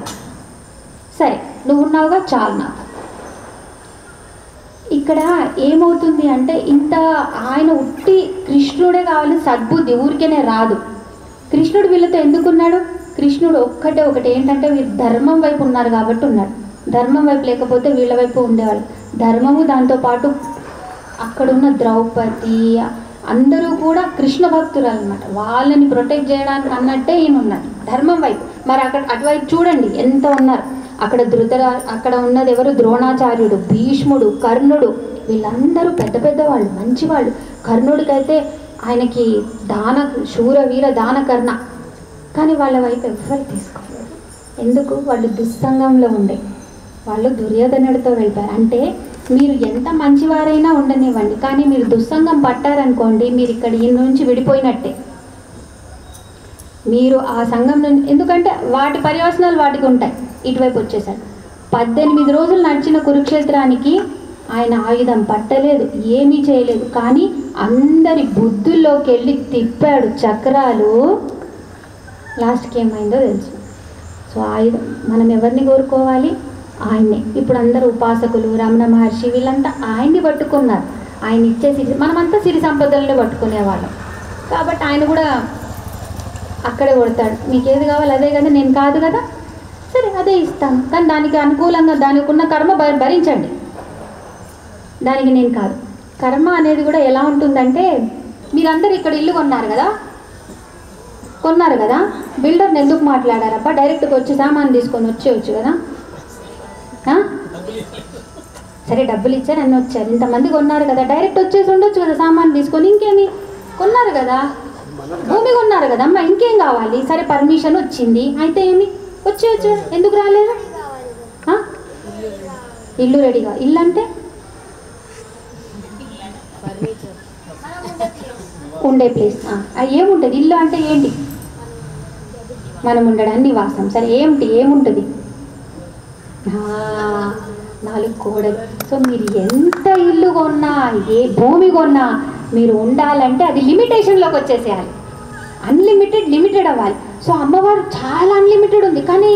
సరే నువ్వు ఉన్నావుగా, చాలు నాకు. ఇక్కడ ఏమవుతుంది అంటే, ఇంత ఆయన ఉట్టి కృష్ణుడే కావాలి, సద్బుద్ధి ఊరికేనే రాదు. కృష్ణుడు వీళ్ళతో ఎందుకున్నాడు? కృష్ణుడు ఒకటి ఏంటంటే, వీరు ధర్మం వైపు ఉన్నారు కాబట్టి ఉన్నాడు. ధర్మం వైపు లేకపోతే వీళ్ళ వైపు ఉండేవాళ్ళు. ధర్మము, దాంతోపాటు అక్కడున్న ద్రౌపది అందరూ కూడా కృష్ణ భక్తురాలు అన్నమాట. వాళ్ళని ప్రొటెక్ట్ చేయడానికి అన్నట్టే ఈయన ఉన్నాడు ధర్మం వైపు. మరి అటువైపు చూడండి ఎంత ఉన్నారు. అక్కడ ఉన్నది ఎవరు? ద్రోణాచార్యుడు, భీష్ముడు, కర్ణుడు, వీళ్ళందరూ పెద్ద వాళ్ళు, మంచివాళ్ళు. కర్ణుడికైతే ఆయనకి శూరవీర దానకర్ణ. కానీ వాళ్ళ వైపు ఎవరు తీసుకోలేదు. ఎందుకు? వాళ్ళు దుస్సంగంలో ఉండే, వాళ్ళు దుర్యోధనుడితో వెళ్ళిపోయారు. అంటే మీరు ఎంత మంచివారైనా ఉండనివ్వండి, కానీ మీరు దుస్సంగం పట్టారనుకోండి, మీరు ఇక్కడ ఈ నుంచి విడిపోయినట్టే. మీరు ఆ సంఘం నుంచి, ఎందుకంటే వాటి పర్యవసనాలు వాటికి ఉంటాయి. ఇటువైపు వచ్చేసాడు. 18 రోజులు నడిచిన కురుక్షేత్రానికి ఆయన ఆయుధం పట్టలేదు, ఏమీ చేయలేదు, కానీ అందరి బుద్ధుల్లోకి వెళ్ళి తిప్పాడు చక్రాలు. లాస్ట్కి ఏమైందో తెలుసు. సో ఆయుధం మనం ఎవరిని కోరుకోవాలి? ఆయన్ని. ఇప్పుడు అందరూ ఉపాసకులు, రమణ మహర్షి, వీళ్ళంతా ఆయన్ని పట్టుకున్నారు. ఆయన ఇచ్చే మనమంతా సిరి సంపదలనే పట్టుకునేవాళ్ళం. కాబట్టి ఆయన కూడా అక్కడే కొడతాడు. మీకు ఏది కావాలి అదే కదా, నేను కాదు కదా, సరే అదే ఇస్తాను, కానీ దానికి అనుకూలంగా దానికి ఉన్న కర్మ భరించండి, దానికి నేను కాదు. కర్మ అనేది కూడా ఎలా ఉంటుందంటే, మీరందరూ ఇక్కడ ఇల్లు కొన్నారు కదా, బిల్డర్ని ఎందుకు మాట్లాడారబ్బా, డైరెక్ట్గా వచ్చి సామాన్ తీసుకొని వచ్చేయచ్చు కదా. సరే డబ్బులు ఇచ్చారు, అన్నీ వచ్చారు, ఇంతమంది కొన్నారు కదా, డైరెక్ట్ వచ్చేసి ఉండొచ్చు కదా సామాన్ తీసుకొని. ఇంకేమి కొన్నారు కదా, భూమి కొన్నారు కదా అమ్మ, ఇంకేం కావాలి? సరే పర్మిషన్ వచ్చింది, అయితే ఏమి వచ్చేయచ్చు, ఎందుకు రాలేదు? ఇల్లు రెడీగా. ఇల్లు అంటే ఉండే ప్లేస్. ఏముంటుంది ఇల్లు అంటే? ఏంటి? మనం ఉండడానికి నివాసం. సరే ఏముంటుంది? 4 గోడలు. సో మీరు ఎంత ఇల్లు కొన్నా, ఏ భూమి కొన్నా, మీరు ఉండాలంటే అది లిమిటేషన్లోకి వచ్చేసేయాలి. లిమిటెడ్ అవ్వాలి. సో అమ్మవారు చాలా అన్లిమిటెడ్ ఉంది, కానీ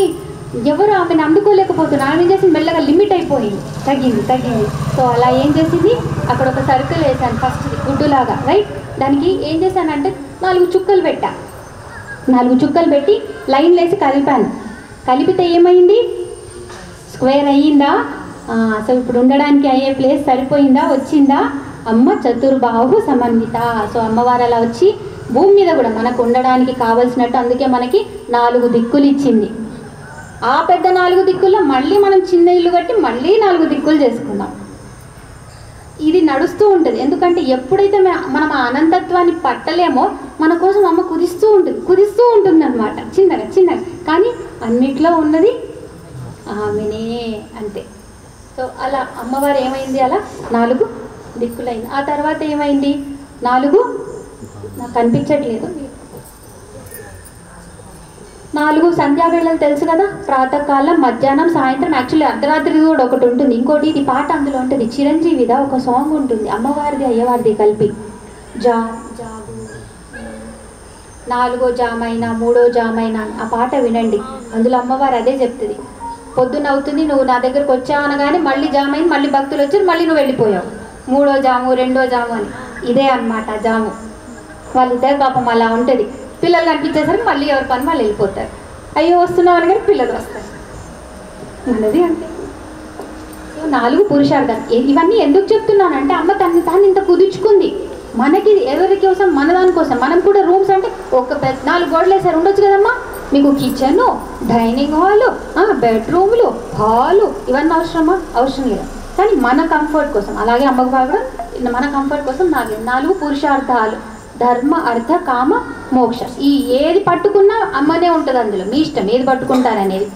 ఎవరు ఆమెను అందుకోలేకపోతున్నారు. ఆమె ఏం చేసింది, మెల్లగా లిమిట్ అయిపోయింది, తగ్గింది. సో అలా ఏం చేసింది, అక్కడ ఒక సర్కిల్ వేసాను, ఫస్ట్ గుడ్డులాగా, రైట్. దానికి ఏం చేశానంటే 4 చుక్కలు పెట్టా. 4 చుక్కలు పెట్టి లైన్ వేసి కలిపాను. కలిపితే ఏమైంది, స్క్వేర్ అయ్యిందా? సో ఇప్పుడు ఉండడానికి అయ్యే ప్లేస్ సరిపోయిందా, వచ్చిందా? అమ్మ చతుర్బాహు సమన్విత. సో అమ్మవారు అలా వచ్చి భూమి మీద కూడా మనకు ఉండడానికి కావలసినట్టు, అందుకే మనకి 4 దిక్కులు ఇచ్చింది. ఆ పెద్ద 4 దిక్కుల్లో మళ్ళీ మనం చిన్న ఇల్లు కట్టి మళ్ళీ 4 దిక్కులు చేసుకున్నాం. ఇది నడుస్తూ ఉంటుంది. ఎందుకంటే ఎప్పుడైతే మనం ఆ అనంతత్వాన్ని పట్టలేమో మన కోసం అమ్మ కుదిస్తూ ఉంటుంది అన్నమాట, చిన్నగా. కానీ అన్నిట్లో ఉన్నది ఆమెనే, అంతే. సో అలా అమ్మవారు ఏమైంది, అలా 4 దిక్కులైంది. ఆ తర్వాత ఏమైంది, 4 నాకు కనిపించట్లేదు, 4 సంధ్యావేళలు తెలుసు కదా, ప్రాతకాలం, మధ్యాహ్నం, సాయంత్రం. యాక్చువల్లీ అర్ధరాత్రి కూడా ఒకటి ఉంటుంది. ఇంకోటి ఇది పాట అందులో ఉంటుంది, చిరంజీవిదా ఒక సాంగ్ ఉంటుంది, అమ్మవారిది అయ్యవారిది కలిపి. జాగు 4వ జామైనా 3వ జామైనా ఆ పాట వినండి. అందులో అమ్మవారు అదే చెప్తుంది. పొద్దున్న అవుతుంది, నువ్వు నా దగ్గరకు వచ్చావు అనగానే మళ్ళీ జామైంది, మళ్ళీ భక్తులు వచ్చారు, మళ్ళీ నువ్వు వెళ్ళిపోయావు. 3వ జాము 2వ జాము అని ఇదే అన్నమాట జాము. వాళ్ళిద్దరు పాపం అలా ఉంటుంది. పిల్లలు కనిపించేసరికి మళ్ళీ ఎవరి పని వాళ్ళు వెళ్ళిపోతారు. అయ్యో వస్తున్నావు అని కానీ పిల్లలు వస్తారు, ఉన్నది అంతే. సో 4 పురుషార్థం. ఇవన్నీ ఎందుకు చెప్తున్నానంటే అమ్మ తాను ఇంత కుదుర్చుకుంది మనకి, ఎవరి కోసం, మన దానికోసం. మనం కూడా రూమ్స్ అంటే ఒక 4 గోడలు వేసారు, ఉండొచ్చు కదమ్మా. మీకు కిచెన్, డైనింగ్ హాలు, బెడ్రూమ్లు, హాలు, ఇవన్నీ అవసరం లేదు. కానీ మన కంఫర్ట్ కోసం, అలాగే అమ్మకు కూడా మన కంఫర్ట్ కోసం 4 పురుషార్థాలు, ధర్మ, అర్థ, కామ, మోక్ష. ఈ ఏది పట్టుకున్నా అమ్మనే ఉంటుంది అందులో, మీ ఇష్టం ఏది పట్టుకుంటారనేది.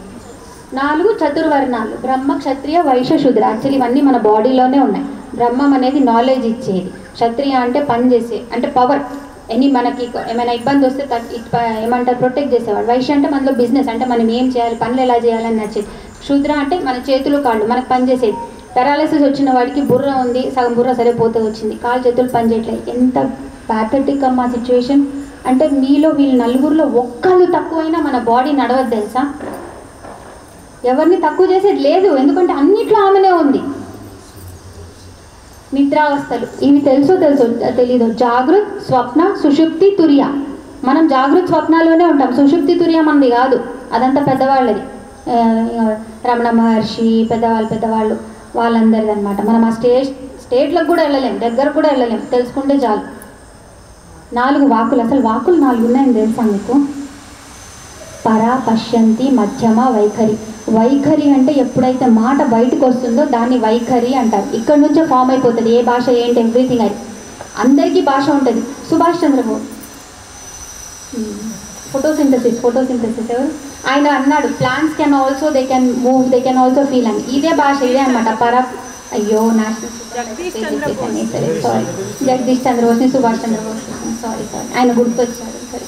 4 చతుర్వర్ణాలు, బ్రహ్మ, క్షత్రియ, వైశ్య, శూద్ర. యాక్చువల్లీ ఇవన్నీ మన బాడీలోనే ఉన్నాయి. బ్రహ్మం అనేది నాలెడ్జ్ ఇచ్చేది, క్షత్రియ అంటే పని చేసే, అంటే పవర్, మనకి ఏమైనా ఇబ్బంది వస్తే ఏమంటారు, ప్రొటెక్ట్ చేసేవాడు. వైశ్య అంటే మనలో బిజినెస్, అంటే మనం ఏం చేయాలి, పనులు ఎలా చేయాలని నచ్చేది. శూద్ర అంటే మన చేతులు కాళ్ళు మనకు పని చేసేది. పెరాలసిస్ వచ్చిన వాడికి బుర్ర ఉంది, సగం బుర్ర సరిపోతే వచ్చింది, కాళ్ళు చేతులు పని చేయట్లేదు. ఎంత ప్యాథటిక్ అమ్మా సిచ్యువేషన్ అంటే, మీలో వీళ్ళు 4గురిలో ఒక్కళ్ళు తక్కువైనా మన బాడీ నడవద్దు తెలుసా. ఎవరిని తక్కువ చేసేది లేదు, ఎందుకంటే అన్నిట్లో ఆమెనే ఉంది. నిద్రావస్థలు ఇవి తెలుసో తెలీదు. జాగృత్, స్వప్న, సుషుప్తి, తురియ. మనం జాగృత్ స్వప్నాల్లోనే ఉంటాం, సుషుప్తి తురియ మనది కాదు, అదంతా పెద్దవాళ్ళది. రమణ మహర్షి పెద్దవాళ్ళు వాళ్ళందరిది అనమాట. మనం ఆ స్టేట్లకు కూడా వెళ్ళలేం, దగ్గరకు కూడా వెళ్ళలేం, తెలుసుకుంటే చాలు. 4 వాకులు, అసలు వాకులు 4 ఉన్నాయని తెలుసా మీకు? పరా, పశ్యంతి, మధ్యమ, వైఖరి. వైఖరి అంటే ఎప్పుడైతే మాట బయటకు వస్తుందో దాన్ని వైఖరి అంటారు. ఇక్కడ నుంచే ఫామ్ అయిపోతుంది ఏ భాష ఏంటి, ఎవ్రీథింగ్. అది అందరికీ భాష ఉంటుంది. సుభాష్ చంద్రబోస్ ఫోటోసింథసిస్ ఎవరు ఆయన అన్నాడు, plants can also they can move, they can also feel అని. ఇదే భాష, ఇదే అనమాట. అయ్యో నేషనల్ సారీ, జగదీష్ చంద్రబోస్ని సుభాష్ చంద్రబోస్, సారీ ఆయన గుర్తొచ్చాడు. సరే.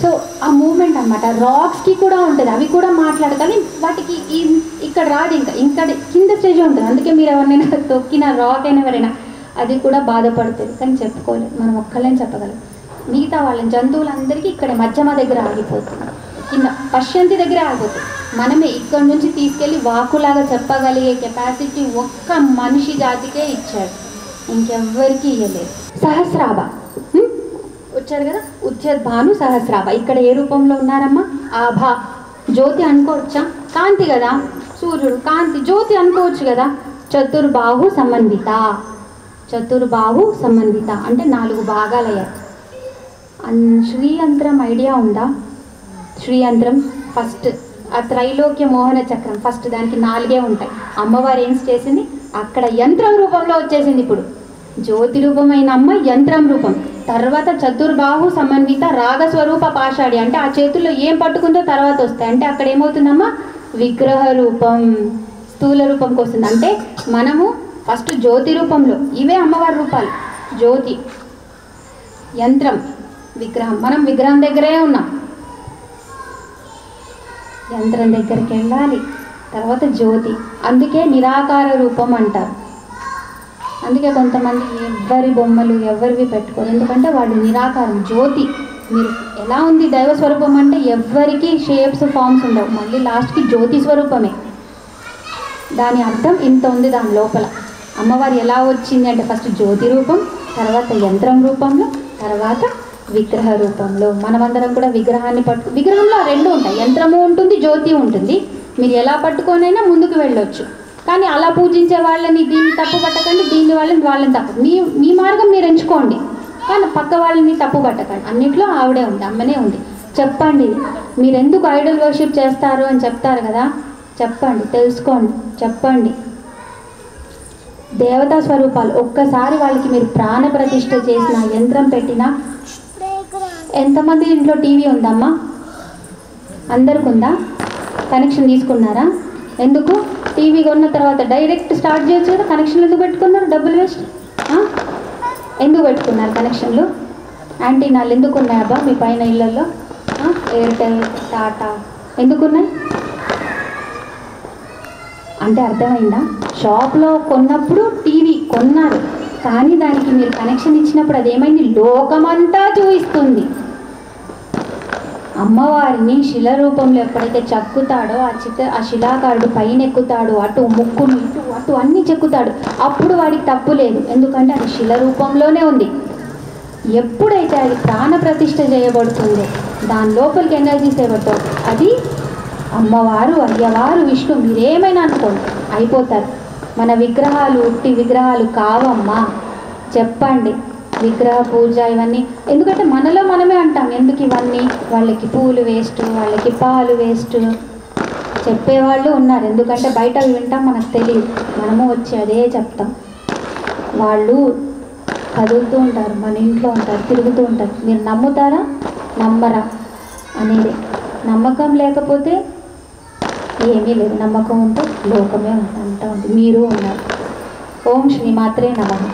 సో ఆ మూమెంట్ అనమాట. రాక్స్కి కూడా ఉంటుంది, అవి కూడా మాట్లాడతాయి, వాటికి ఇక్కడ రాదు, ఇంకా కింద స్టేజ్ ఉంటుంది. అందుకే మీరు ఎవరినైనా తొక్కిన రాక్ అయినా ఎవరైనా అది కూడా బాధపడుతుంది, కానీ చెప్పుకోలేదు. మనం ఒక్కళ్ళని చెప్పగలం. మిగతా వాళ్ళని, జంతువులందరికీ ఇక్కడ మధ్యమ దగ్గర ఆగిపోతుంది, కింద పశ్యంతి దగ్గర ఆగిపోతుంది. మనమే ఇక్కడ నుంచి తీసుకెళ్ళి వాకులాగా చెప్పగలిగే కెపాసిటీ ఒక్క మనిషి జాతికే ఇచ్చాడు, ఇంకెవ్వరికి ఇవ్వలేదు. సహస్రాభ వచ్చారు కదా, ఉద్యద్భాను సహస్రాభ. ఇక్కడ ఏ రూపంలో ఉన్నారమ్మా? ఆభా, జ్యోతి అనుకోవచ్చా? కాంతి కదా, సూర్యుడు కాంతి, జ్యోతి అనుకోవచ్చు కదా. చతుర్బాహు సమన్విత అంటే 4 భాగాలయ్యారు. శ్రీయంత్రం ఐడియా ఉందా? శ్రీయంత్రం ఫస్ట్ ఆ త్రైలోక్య మోహన చక్రం ఫస్ట్, దానికి 4 ఉంటాయి. అమ్మవారు ఏం చేసింది, అక్కడ యంత్రం రూపంలో వచ్చేసింది. ఇప్పుడు జ్యోతి రూపమైన అమ్మ యంత్రం రూపం. తర్వాత చతుర్బాహు సమన్విత రాగస్వరూప పాషాడి, అంటే ఆ చేతుల్లో ఏం పట్టుకుందో తర్వాత వస్తాయి. అంటే అక్కడ ఏమవుతుందమ్మా, విగ్రహ రూపం, స్థూల రూపంకి వస్తుంది. అంటే మనము ఫస్ట్ జ్యోతి రూపంలో, ఇవే అమ్మవారి రూపాలు. జ్యోతి, యంత్రం, విగ్రహం. మనం విగ్రహం దగ్గరే ఉన్నాం, యంత్రం దగ్గరికి వెళ్ళాలి. తర్వాత జ్యోతి. అందుకే నిరాకార రూపం అంటారు. అందుకే కొంతమంది ఎవరి బొమ్మలు ఎవరివి పెట్టుకోరు, ఎందుకంటే వాళ్ళు నిరాకారం, జ్యోతి. మీరు ఎలా ఉంది దైవ స్వరూపం అంటే ఎవ్వరికి షేప్స్ ఫామ్స్ ఉండవు, మళ్ళీ లాస్ట్కి జ్యోతి స్వరూపమే. దాని అర్థం ఇంత ఉంది దాని లోపల. అమ్మవారు ఎలా వచ్చింది అంటే ఫస్ట్ జ్యోతి రూపం, తర్వాత యంత్రం రూపంలో, తర్వాత విగ్రహ రూపంలో. మనమందరం కూడా విగ్రహాన్ని విగ్రహంలో రెండు ఉంటాయి, యంత్రము ఉంటుంది, జ్యోతి ఉంటుంది. మీరు ఎలా పట్టుకొనైనా ముందుకు వెళ్ళొచ్చు. కానీ అలా పూజించే వాళ్ళని దీన్ని తప్పు పట్టకండి, దీన్ని వాళ్ళని తప్పు, మీ మార్గం మీరు ఎంచుకోండి, కానీ పక్క వాళ్ళని తప్పు పట్టకండి. అన్నిట్లో ఆవిడే ఉంది, అమ్మనే ఉంది. చెప్పండి, మీరు ఎందుకు ఐడల్ వర్షిప్ చేస్తారు అని చెప్తారు కదా, చెప్పండి, తెలుసుకోండి, చెప్పండి. దేవతా స్వరూపాలు ఒక్కసారి వాళ్ళకి మీరు ప్రాణ ప్రతిష్ఠ చేసిన, యంత్రం పెట్టినా. ఎంతమంది ఇంట్లో టీవీ ఉందమ్మా? అందరికి ఉందా? కనెక్షన్ తీసుకున్నారా? ఎందుకు? టీవీ కొన్న తర్వాత డైరెక్ట్ స్టార్ట్ చేయొచ్చు కదా, కనెక్షన్లు ఎందుకు పెట్టుకున్నారు? డబ్బులు వేస్ట్. ఎందుకు పెట్టుకున్నారు కనెక్షన్లు? యాంటీనాలు ఎందుకు ఉన్నాయబ్బా మీ పైన ఇళ్ళల్లో? ఎయిర్టెల్, టాటా ఎందుకున్నాయి అంటే అర్థమైందా? షాప్లో కొన్నప్పుడు టీవీ కొన్నారు, కానీ దానికి మీరు కనెక్షన్ ఇచ్చినప్పుడు అదేమైంది? లోకమంతా చూపిస్తుంది. అమ్మవారిని శిల రూపంలో ఎప్పుడైతే చెక్కుతాడో ఆ శిలాకారుడు పైన ఎక్కుతాడు, అటు ముక్కును ఇటు అటు అన్నీ చెక్కుతాడు, అప్పుడు వాడికి తప్పు లేదు, ఎందుకంటే అది శిల రూపంలోనే ఉంది. ఎప్పుడైతే అది ప్రాణ ప్రతిష్ఠ చేయబడుతుందో దాని లోపలికి ఎనర్జీ చేయబడుతుంది, అది అమ్మవారు, అయ్యవారు, విష్ణు మీరేమైనా అనుకోండి అయిపోతారు. మన విగ్రహాలు ఉట్టి విగ్రహాలు కావమ్మా, చెప్పండి. విగ్రహ పూజ ఇవన్నీ ఎందుకంటే మనలో మనమే అంటాం, ఎందుకు ఇవన్నీ, వాళ్ళకి పూలు వేస్ట్, వాళ్ళకి పాలు వేస్ట్ చెప్పేవాళ్ళు ఉన్నారు. ఎందుకంటే బయట వింటాం, మనకు తెలియదు, మనము వచ్చి అదే చెప్తాం. వాళ్ళు కదులుతూ ఉంటారు, మన ఇంట్లో ఉంటారు, తిరుగుతూ ఉంటారు. మీరు నమ్ముతారా నమ్మరా అనేది. నమ్మకం లేకపోతే ఏమీ లేదు, నమ్మకం ఉంటే లోకమే అంతా ఉంది, మీరు ఉన్నారు. ఓం శ్రీ మాత్రే నమః.